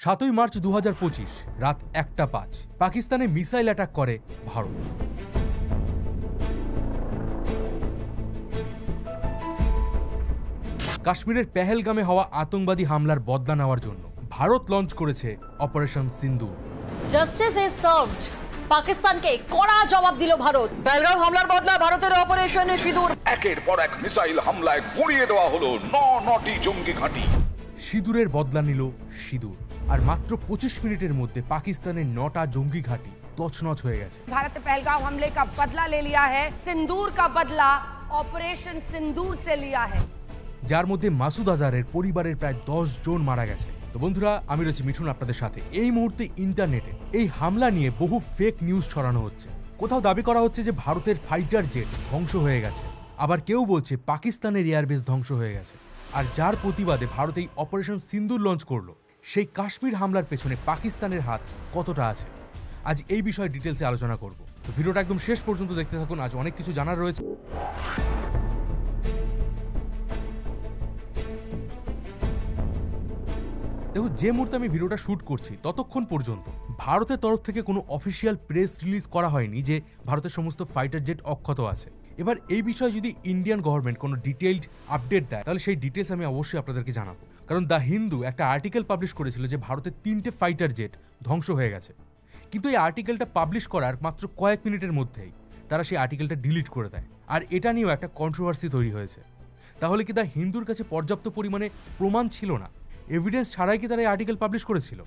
7ই March 2025 রাত 1:05 পাকিস্তানে missile attack করে ভারত। কাশ্মীরের পেহেলগামে হওয়া আতঙ্কবাদী হামলার বদলা নেওয়ার জন্য ভারত লঞ্চ করেছে operation Sindoor. Justice is served. পাকিস্তানকে কড়া জবাব দিল ভারত। পেহেলগাম হামলার বদলা ভারতের অপারেশন সিঁদুর। একের পর এক মিসাইল হামলায় গুড়িয়ে দেওয়া হলো 9টি জঙ্গি ঘাঁটি। সিঁদুরের বদলা নিল সিঁদুর, আর মাত্র 25 মিনিটের মধ্যে পাকিস্তানের 9টা জঙ্গি ঘাঁটি তছনছ হয়ে গেছে। भारत ने पहलगाम हमले का बदला ले लिया है। सिंदूर का बदला ऑपरेशन सिंदूर से लिया है, যার মধ্যে মাসুদ আজহারের পরিবারের প্রায় 10 জন মারা গেছে। তো বন্ধুরা, আমি রয়েছি মিঠুন আপনাদের সাথে। এই মুহূর্তে ইন্টারনেটে এই হামলা নিয়ে বহু ফেক নিউজ ছড়ানো হচ্ছে। কোথাও দাবি করা হচ্ছে যে ভারতের ফাইটার জেট ধ্বংস হয়ে গেছে, আবার কেউ বলছে পাকিস্তানের এয়ারবেস ধ্বংস হয়ে গেছে। আর যার প্রতিবাদে ভারত এই অপারেশন সিন্দুর লঞ্চ করলো, সেই কাশ্মীর হামলার পেছনে পাকিস্তানের হাত কতটা আছে, আজ এই বিষয়ে ডিটেলসে আলোচনা করব। তো ভিডিওটা একদম শেষ পর্যন্ত দেখতে থাকুন, আজ অনেক কিছু জানার রয়েছে। দেখুন, যে মুহূর্তে আমি ভিডিওটা শ্যুট করছি ততক্ষণ পর্যন্ত ভারতের তরফ থেকে কোনো অফিসিয়াল প্রেস রিলিজ করা হয়নি যে ভারতের সমস্ত ফাইটার জেট অক্ষত আছে। এবার এই বিষয়ে যদি ইন্ডিয়ান গভর্নমেন্ট কোনো ডিটেইলড আপডেট দেয়, তাহলে সেই ডিটেলস আমি অবশ্যই আপনাদেরকে জানাবো। কারণ দ্য হিন্দু একটা আর্টিকেল পাবলিশ করেছিল যে ভারতের 3টে ফাইটার জেট ধ্বংস হয়ে গেছে, কিন্তু এই আর্টিকেলটা পাবলিশ করার মাত্র কয়েক মিনিটের মধ্যেই তারা সেই আর্টিকেলটা ডিলিট করে দেয়। আর এটা নিয়েও একটা কন্ট্রোভার্সি তৈরি হয়েছে। তাহলে কি দ্য হিন্দুর কাছে পর্যাপ্ত পরিমাণে প্রমাণ ছিল না? এভিডেন্স ছাড়াই কি তারা এই আর্টিকেল পাবলিশ করেছিল,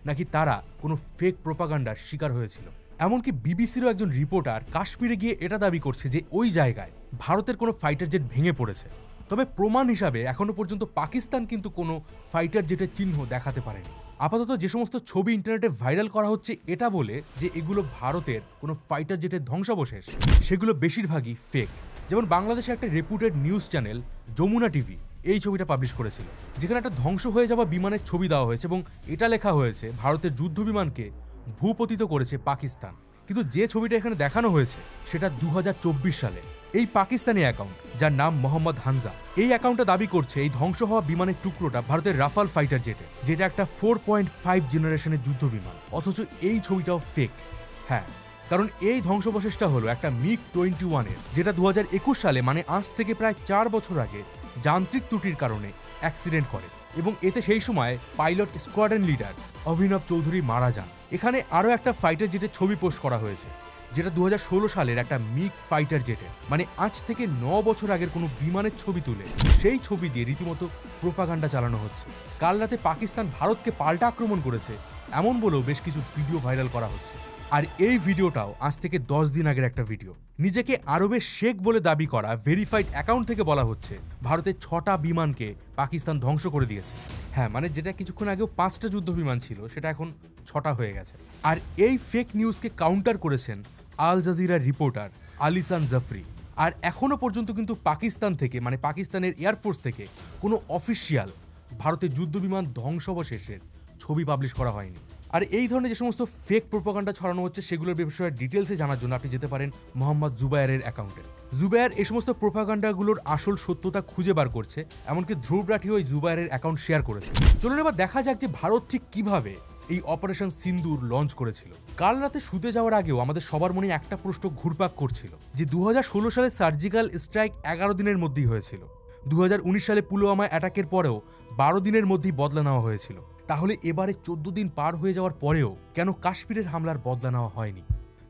নাকি তারা কোনো ফেক প্রোপাগান্ডার শিকার হয়েছিল? এমনকি বিবিসিরও একজন রিপোর্টার কাশ্মীরে গিয়ে এটা দাবি করছে যে ওই জায়গায় ভারতের কোনো ফাইটার জেট ভেঙে পড়েছে। তবে প্রমাণ হিসাবে এখনো পর্যন্ত পাকিস্তান কিন্তু কোনো ফাইটার জেটের চিহ্ন দেখাতে পারেনি। আপাতত যে সমস্ত ছবি ইন্টারনেটে ভাইরাল করা হচ্ছে এটা বলে যে এগুলো ভারতের কোনো ফাইটার জেটের ধ্বংসাবশেষ, সেগুলো বেশিরভাগই ফেক। যেমন বাংলাদেশে একটা reputed news channel Jamuna TV এই ছবিটা পাবলিশ করেছিল, যেখানে একটা ধ্বংস হয়ে যাওয়া বিমানের ছবি দেওয়া হয়েছে এবং এটা লেখা হয়েছে ভারতের যুদ্ধ বিমানকে ভূপতিত করেছে পাকিস্তান। কিন্তু যে ছবিটা এখানে দেখানো হয়েছে সেটা 2024 সালে এই পাকিস্তানি অ্যাকাউন্ট, যার নাম মোহাম্মদ হানজা, এই অ্যাকাউন্টটা দাবি করছে এই ধ্বংস হওয়া বিমানের টুকরোটা ভারতের রাফাল ফাইটার জেটে, যেটা একটা 4.5 জেনারেশনের যুদ্ধ বিমান। অথচ এই ছবিটাও ফেক। হ্যাঁ, কারণ এই ধ্বংসাবশেষটা হলো একটা মিগ 21-এর, যেটা 2021 সালে মানে আজ থেকে প্রায় 4 বছর আগে যান্ত্রিক ত্রুটির কারণে অ্যাক্সিডেন্ট করে এবং এতে সেই সময় পাইলট স্কোয়াড্রন লিডার অভিনব চৌধুরী মারা যান। এখানে আরও একটা ফাইটার জেটের ছবি পোস্ট করা হয়েছে, যেটা 2016 সালের একটা মিগ ফাইটার জেটের, মানে আজ থেকে 9 বছর আগের কোনো বিমানের ছবি তুলে সেই ছবি দিয়ে রীতিমতো প্রোপাগান্ডা চালানো হচ্ছে। কাল রাতে পাকিস্তান ভারতকে পাল্টা আক্রমণ করেছে এমন বলেও বেশ কিছু ভিডিও ভাইরাল করা হচ্ছে। আর এই ভিডিওটাও আজ থেকে 10 দিন আগের একটা ভিডিও। নিজেকে আরবের শেখ বলে দাবি করা ভেরিফাইড অ্যাকাউন্ট থেকে বলা হচ্ছে ভারতের 6টা বিমানকে পাকিস্তান ধ্বংস করে দিয়েছে। হ্যাঁ, মানে যেটা কিছুক্ষণ আগেও 5টা যুদ্ধ বিমান ছিল, সেটা এখন 6টা হয়ে গেছে। আর এই ফেক নিউজকে কাউন্টার করেছেন আল জাজিরার রিপোর্টার আলিসান জাফরি। আর এখনো পর্যন্ত কিন্তু পাকিস্তান থেকে, মানে পাকিস্তানের এয়ারফোর্স থেকে কোনো অফিসিয়াল ভারতের যুদ্ধ বিমান ধ্বংসাবশেষের ছবি পাবলিশ করা হয়নি। আর এই ধরনের যে সমস্ত ফেক প্রোপাগান্ডা ছড়ানো হচ্ছে সেগুলোর বিষয়ে ডিটেলসে জানার জন্য আপনি যেতে পারেন মোহাম্মদ জুবায়েরের অ্যাকাউন্টে। জুবায়ের এই সমস্ত প্রোপাগান্ডাগুলোর আসল সত্যতা খুঁজে বার করছে, এমনকি ধ্রুব রাঠিও এই জুবায়েরের অ্যাকাউন্ট শেয়ার করেছে। চলুন এবার দেখা যাক যে ভারত ঠিক কিভাবে এই অপারেশন সিন্দুর লঞ্চ করেছিল। কাল রাতে শুতে যাওয়ার আগেও আমাদের সবার মনে একটা প্রশ্ন ঘুরপাক করছিল যে 2016 সালে সার্জিক্যাল স্ট্রাইক 11 দিনের মধ্যেই হয়েছিল। 2019 সালে পুলওয়ামা অ্যাটাকের পরেও 12 দিনের মধ্যেই বদলা নেওয়া হয়েছিল। তাহলে এবারে 14 দিন পার হয়ে যাওয়ার পরেও কেন কাশ্মীরের হামলার বদলা নেওয়া হয়নি?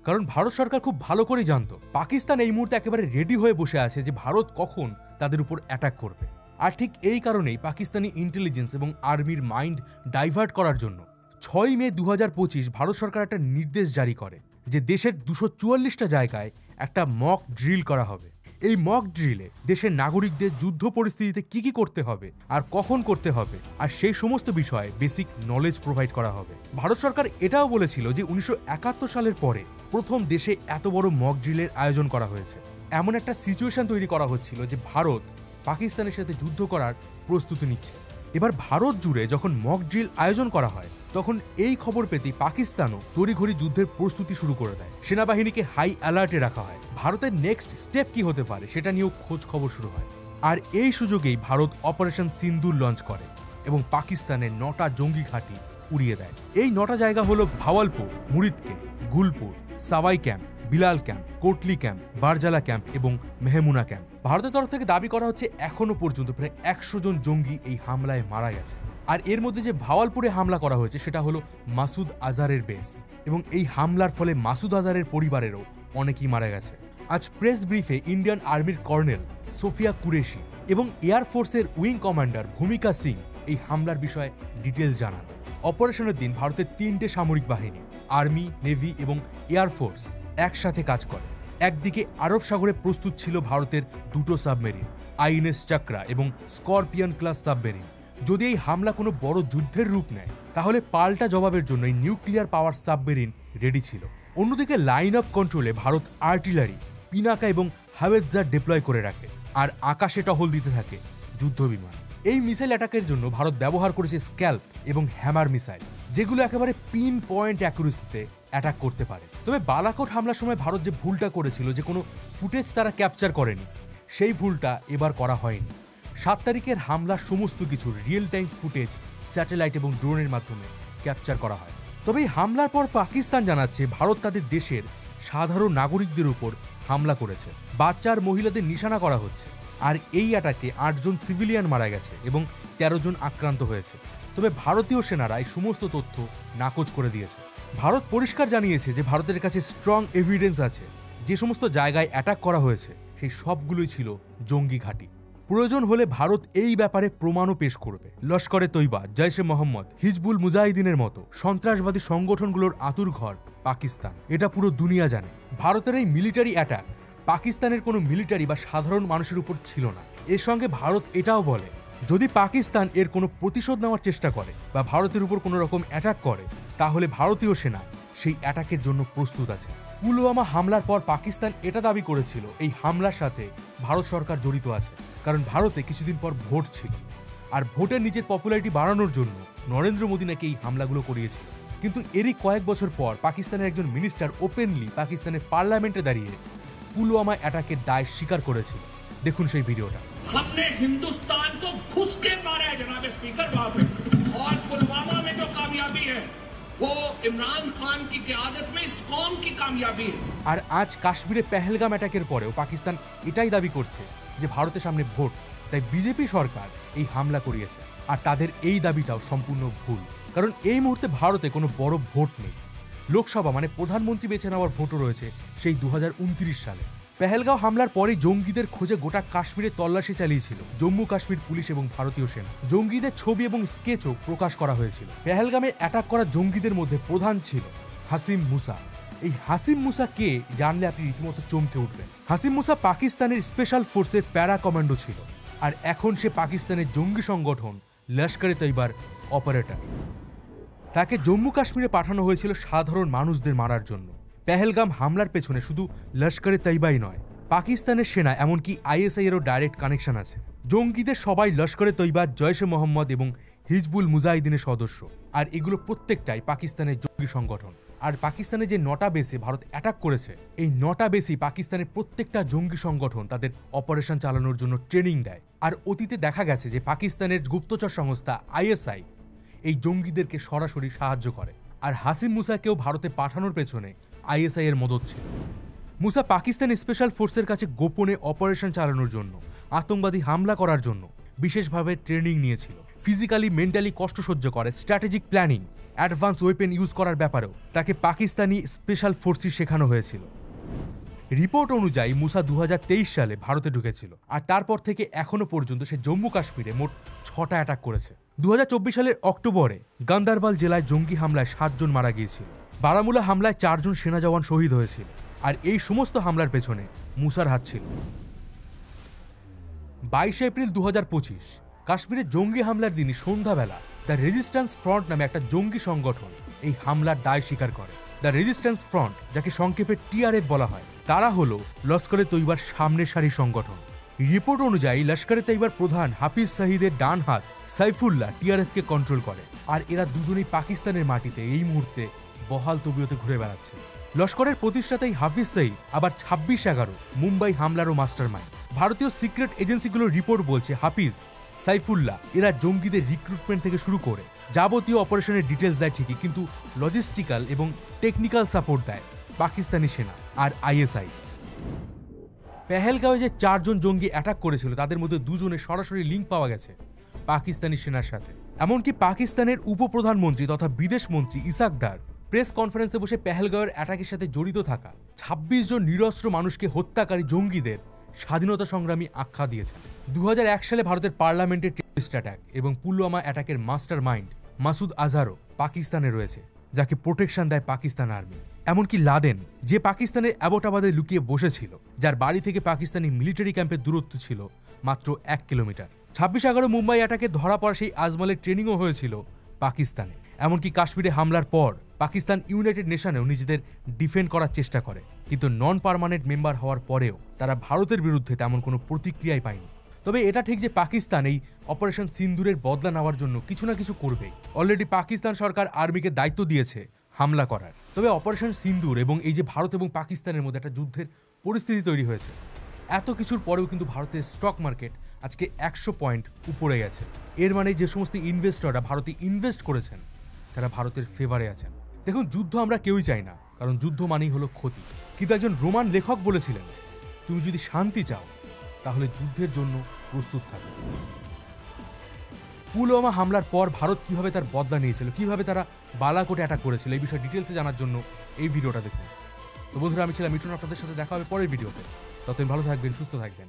কারণ ভারত সরকার খুব ভালো করেই জানতো পাকিস্তান এই মুহূর্তে একেবারে রেডি হয়ে বসে আছে যে ভারত কখন তাদের উপর অ্যাটাক করবে। আর ঠিক এই কারণেই পাকিস্তানি ইন্টেলিজেন্স এবং আর্মির মাইন্ড ডাইভার্ট করার জন্য 6 মে 2025 ভারত সরকার একটা নির্দেশ জারি করে যে দেশের 244টা জায়গায় একটা মক ড্রিল করা হবে। এই মক ড্রিলে দেশের নাগরিকদের যুদ্ধ পরিস্থিতিতে কি করতে হবে আর কখন করতে হবে, আর সেই সমস্ত বিষয়ে বেসিক নলেজ প্রোভাইড করা হবে। ভারত সরকার এটাও বলেছিল যে 1971 সালের পরে প্রথম দেশে এত বড় মক ড্রিলের আয়োজন করা হয়েছে। এমন একটা সিচুয়েশন তৈরি করা হচ্ছিল যে ভারত পাকিস্তানের সাথে যুদ্ধ করার প্রস্তুতি নিচ্ছে। এবার ভারত জুড়ে যখন মক ড্রিল আয়োজন করা হয়, তখন এই খবর পেতে পাকিস্তানও তড়িঘড়ি যুদ্ধের প্রস্তুতি শুরু করে দেয়। সেনাবাহিনীকে হাই অ্যালার্টে রাখা হয়। ভারতের নেক্সট স্টেপ কি হতে পারে সেটা নিয়েও খোঁজ খবর শুরু হয়। আর এই সুযোগেই ভারত অপারেশন সিন্দুর লঞ্চ করে এবং পাকিস্তানের 9টা জঙ্গি ঘাঁটি উড়িয়ে দেয়। এই 9টা জায়গা হলো Bahawalpur, Muridke, Gulpur, Sawai camp, Bilal camp, Kotli camp, Barnala camp এবং মেহমুনা ক্যাম্প। ভারতের তরফ থেকে দাবি করা হচ্ছে এখনো পর্যন্ত প্রায় 100 জন জঙ্গি এই হামলায় মারা গেছে। আর এর মধ্যে যে ভাওয়ালপুরে হামলা করা হয়েছে সেটা হলো মাসুদ আজহারের বেস, এবং এই হামলার ফলে মাসুদ আজহারের পরিবারেরও অনেকেই মারা গেছে। আজ প্রেস ব্রিফে ইন্ডিয়ান আর্মির কর্নেল সোফিয়া কুরেশি এবং এয়ারফোর্সের উইং কমান্ডার ভূমিকা সিং এই হামলার বিষয়ে ডিটেলস জানান। অপারেশনের দিন ভারতের 3টে সামরিক বাহিনী আর্মি, নেভি এবং এয়ারফোর্স একসাথে কাজ করে। একদিকে আরব সাগরে প্রস্তুত ছিল ভারতের 2টো সাবমেরিন, আইএনএস চক্রা এবং স্করপিয়ন ক্লাস সাবমেরিন। যদি এই হামলা কোনো বড় যুদ্ধের রূপ নেয় তাহলে পাল্টা জবাবের জন্য এই নিউক্লিয়ার পাওয়ার সাবমেরিন রেডি ছিল। অন্যদিকে লাইন অফ কন্ট্রোলে ভারত আর্টিলারি, পিনাকা এবং হাওয়েৎজার ডিপ্লয় করে রাখে, আর আকাশে টহল দিতে থাকে যুদ্ধ বিমান। এই মিসাইল অ্যাটাকের জন্য ভারত ব্যবহার করেছে স্ক্যাল্প এবং হ্যামার মিসাইল, যেগুলো একেবারে পিন পয়েন্ট অ্যাকুরেসিতে অ্যাটাক করতে পারে। তবে বালাকোট হামলার সময় ভারত যে ভুলটা করেছিল, যে কোনো ফুটেজ তারা ক্যাপচার করেনি, সেই ভুলটা এবার করা হয়নি। 7 তারিখের হামলার সমস্ত কিছু রিয়েল টাইম ফুটেজ স্যাটেলাইট এবং ড্রোনের মাধ্যমে ক্যাপচার করা হয়। তবে এই হামলার পর পাকিস্তান জানাচ্ছে ভারত তাদের দেশের সাধারণ নাগরিকদের উপর হামলা করেছে, বাচ্চা আর মহিলাদের নিশানা করা হচ্ছে। আর এই অ্যাটাকে 8 জন সিভিলিয়ান মারা গেছে এবং 13 জন আক্রান্ত হয়েছে। তবে ভারতীয় সেনারা এই সমস্ত তথ্য নাকচ করে দিয়েছে। ভারত পরিষ্কার জানিয়েছে যে ভারতের কাছে স্ট্রং এভিডেন্স আছে, যে সমস্ত জায়গায় অ্যাটাক করা হয়েছে সেই সবগুলোই ছিল জঙ্গি ঘাঁটি। প্রয়োজন হলে ভারত এই ব্যাপারে প্রমাণও পেশ করবে। লস্করে তৈবা, জৈশে মোহাম্মদ, হিজবুল মুজাহিদিনের মতো সন্ত্রাসবাদী সংগঠনগুলোর আঁতুড়ঘর পাকিস্তান, এটা পুরো দুনিয়া জানে। ভারতের এই মিলিটারি অ্যাটাক পাকিস্তানের কোনো মিলিটারি বা সাধারণ মানুষের উপর ছিল না। এর সঙ্গে ভারত এটাও বলে, যদি পাকিস্তান এর কোনো প্রতিশোধ নেওয়ার চেষ্টা করে বা ভারতের উপর কোনো রকম অ্যাটাক করে, তাহলে ভারতীয় সেনা সেই অ্যাটাকের জন্য প্রস্তুত আছে। পুলওয়ামা হামলার পর পাকিস্তান এটা দাবি করেছিল এই হামলার সাথে ভারত সরকার জড়িত আছে, কারণ ভারতে কিছুদিন পর ভোট ছিল, আর ভোটের নিজের পপুলারিটি বাড়ানোর জন্য নরেন্দ্র মোদী নাকি এই হামলাগুলো করিয়েছিল। কিন্তু এরই কয়েক বছর পর পাকিস্তানের একজন মিনিস্টার ওপেনলি পাকিস্তানের পার্লামেন্টে দাঁড়িয়ে পুলওয়ামা অ্যাটাকের দায় স্বীকার করেছিল। দেখুন সেই ভিডিওটা। हमने हिंदुस्तान को घुस के मारा है जनाब स्पीकर वहां पे, और पुलवामा में जो कामयाबी है वो इमरान खान की क़यादत में इस कौम की कामयाबी है। আর আজ কাশ্মীরে পেহেলগাম অ্যাটাকের পরেও পাকিস্তান এটাই দাবি করছে যে ভারতের সামনে ভোট, তাই বিজেপি সরকার এই হামলা করিয়েছে। আর তাদের এই দাবিটাও সম্পূর্ণ ভুল, কারণ এই মুহূর্তে ভারতে কোনো বড় ভোট নেই। লোকসভা মানে প্রধানমন্ত্রী বেছে নেওয়ার ভোটও রয়েছে সেই 2029 সালে। পেহেলগাঁও হামলার পরে জঙ্গিদের খোঁজে গোটা কাশ্মীরে তল্লাশি চালিয়েছিল জম্মু কাশ্মীর পুলিশ এবং ভারতীয় সেনা। জঙ্গিদের ছবি এবং স্কেচও প্রকাশ করা হয়েছিল। পেহেলগামে অ্যাটাক করা জঙ্গিদের মধ্যে প্রধান ছিল হাসিম মুসা। এই হাসিম মুসা কে জানলে আপনি রীতিমতো চমকে উঠবেন। হাসিম মুসা পাকিস্তানের স্পেশাল ফোর্সের প্যারা কমান্ডো ছিল, আর এখন সে পাকিস্তানের জঙ্গি সংগঠন লস্করে তৈবার অপারেটর। তাকে জম্মু কাশ্মীরে পাঠানো হয়েছিল সাধারণ মানুষদের মারার জন্য। পেহেলগাম হামলার পেছনে শুধু লস্করে তৈবাই নয়, পাকিস্তানের সেনা এমনকি আইএসআই এরও ডাইরেক্ট কানেকশন আছে। জঙ্গিদের সবাই লস্করে তৈবা, জৈশে মোহাম্মদ এবং হিজবুল মুজাহিদিনের সদস্য, আর এগুলো প্রত্যেকটাই পাকিস্তানের জঙ্গি সংগঠন। আর পাকিস্তানে যে 9টা বেসে ভারত অ্যাটাক করেছে, এই 9টা বেসই পাকিস্তানের প্রত্যেকটা জঙ্গি সংগঠন তাদের অপারেশন চালানোর জন্য ট্রেনিং দেয়। আর অতীতে দেখা গেছে যে পাকিস্তানের গুপ্তচর সংস্থা আইএসআই এই জঙ্গিদেরকে সরাসরি সাহায্য করে। আর হাসিম মুসাকেও ভারতে পাঠানোর পেছনে আইএসআই এর মদত ছিল। মুসা পাকিস্তান স্পেশাল ফোর্সের কাছে গোপনে অপারেশন চালানোর জন্য, আতঙ্কবাদী হামলা করার জন্য বিশেষভাবে ট্রেনিং নিয়েছিল। ফিজিক্যালি মেন্টালি কষ্ট সহ্য করে, strategic planning, advance weapon use করার ব্যাপারেও তাকে পাকিস্তানি স্পেশাল ফোর্সই শেখানো হয়েছিল। রিপোর্ট অনুযায়ী মুসা 2023 সালে ভারতে ঢুকেছিল, আর তারপর থেকে এখনো পর্যন্ত সে জম্মু কাশ্মীরে মোট 6টা অ্যাটাক করেছে। 2024 সালের অক্টোবরে গান্দারবাল জেলায় জঙ্গি হামলায় 7 জন মারা গিয়েছিল। বারামুলা হামলায় 4 জন সেনা জওয়ান শহীদ হয়েছিল। আর এই সমস্ত হামলার পেছনে মুসার হাত ছিল। 22 এপ্রিল 2025 কাশ্মীরে জঙ্গি হামলার দিনই সন্ধ্যাবেলা দ্য রেজিস্ট্যান্স ফ্রন্ট নামে একটা জঙ্গি সংগঠন এই হামলার দায় স্বীকার করে। দ্য রেজিস্ট্যান্স ফ্রন্ট, যাকে সংক্ষেপে টিআরএফ বলা হয়, তারা হলো লস্করে তৈবার সামনের সারি সংগঠন। রিপোর্ট অনুযায়ী লস্করে তৈবার প্রধান হাফিজ সাহিদের ডান হাত সাইফুল্লাহ টিআরএফকে কন্ট্রোল করে, আর এরা দুজনেই পাকিস্তানের মাটিতে এই মুহূর্তে বহাল তবিয়তে ঘুরে বেড়াচ্ছে। লস্করের প্রতিষ্ঠাতাই হাফিজ সাইদ আবার 26/11 মুম্বাই হামলারও মাস্টারমাইন্ড। ভারতীয় সিক্রেট এজেন্সিগুলোর রিপোর্ট বলছে হাফিজ সাইফুল্লাহ এরা জঙ্গিদের রিক্রুটমেন্ট থেকে শুরু করে যাবতীয় অপারেশনের ডিটেলস দেয় ঠিকই, কিন্তু লজিস্টিক্যাল এবং টেকনিক্যাল সাপোর্ট দেয় পাকিস্তানি সেনা আর আইএসআই। পেহেলগাঁওয়ে যে 4 জন জঙ্গি অ্যাটাক করেছিল তাদের মধ্যে 2 জনের সরাসরি লিঙ্ক পাওয়া গেছে পাকিস্তানি সেনার সাথে। এমনকি পাকিস্তানের উপপ্রধানমন্ত্রী তথা বিদেশ মন্ত্রী ইসাক দার প্রেস কনফারেন্সে বসে পেহেলগাঁওয়ের অ্যাটাকের সাথে জড়িত থাকা 26 জন নিরস্ত্র মানুষকে হত্যাকারী জঙ্গিদের স্বাধীনতা সংগ্রামী আখ্যা দিয়েছেন। 2001 সালে ভারতের পার্লামেন্টের টেররিস্ট অ্যাটাক এবং পুলওয়ামা অ্যাটাকের মাস্টার মাইন্ড মাসুদ আজহারও পাকিস্তানে রয়েছে, যাকে প্রোটেকশন দেয় পাকিস্তান আর্মি। এমনকি লাদেন, যে পাকিস্তানের অ্যাবোটাবাদে লুকিয়ে বসেছিল, যার বাড়ি থেকে পাকিস্তানি মিলিটারি ক্যাম্পের দূরত্ব ছিল মাত্র 1 কিলোমিটার। 26/11 মুম্বাই অ্যাটাকে ধরা পড়া সেই আজমলের ট্রেনিংও হয়েছিল পাকিস্তানে। এমনকি কাশ্মীরে হামলার পর পাকিস্তান ইউনাইটেড নেশনেও নিজেদের ডিফেন্ড করার চেষ্টা করে, কিন্তু নন পার্মানেন্ট মেম্বার হওয়ার পরেও তারা ভারতের বিরুদ্ধে তেমন কোনো প্রতিক্রিয়াই পায়নি। তবে এটা ঠিক যে পাকিস্তান এই অপারেশন সিন্দুরের বদলা নেওয়ার জন্য কিছু না কিছু করবে। অলরেডি পাকিস্তান সরকার আর্মিকে দায়িত্ব দিয়েছে হামলা করার। তবে অপারেশন সিন্দুর এবং এই যে ভারত এবং পাকিস্তানের মধ্যে একটা যুদ্ধের পরিস্থিতি তৈরি হয়েছে, এত কিছুর পরেও কিন্তু ভারতের স্টক মার্কেট আজকে 100 পয়েন্ট উপরে গেছে। এর মানে যে সমস্ত ইনভেস্টররা ভারতে ইনভেস্ট করেছেন তারা ভারতের ফেভারে আছেন। দেখুন, যুদ্ধ আমরা কেউই চাই না, কারণ যুদ্ধ মানেই হলো ক্ষতি। কিন্তু একজন রোমান লেখক বলেছিলেন, তুমি যদি শান্তি চাও তাহলে যুদ্ধের জন্য প্রস্তুত থাকো। পুলওয়ামা হামলার পর ভারত কিভাবে তার বদলা নিয়েছিল, কিভাবে তারা বালাকোটে অ্যাটাক করেছিল, এই বিষয়ে ডিটেলসে জানার জন্য এই ভিডিওটা দেখুন। তো বন্ধুরা, আমি ছিলাম মিঠুন, আপনাদের সাথে দেখা হবে পরের ভিডিওতে। ততদিন ভালো থাকবেন, সুস্থ থাকবেন।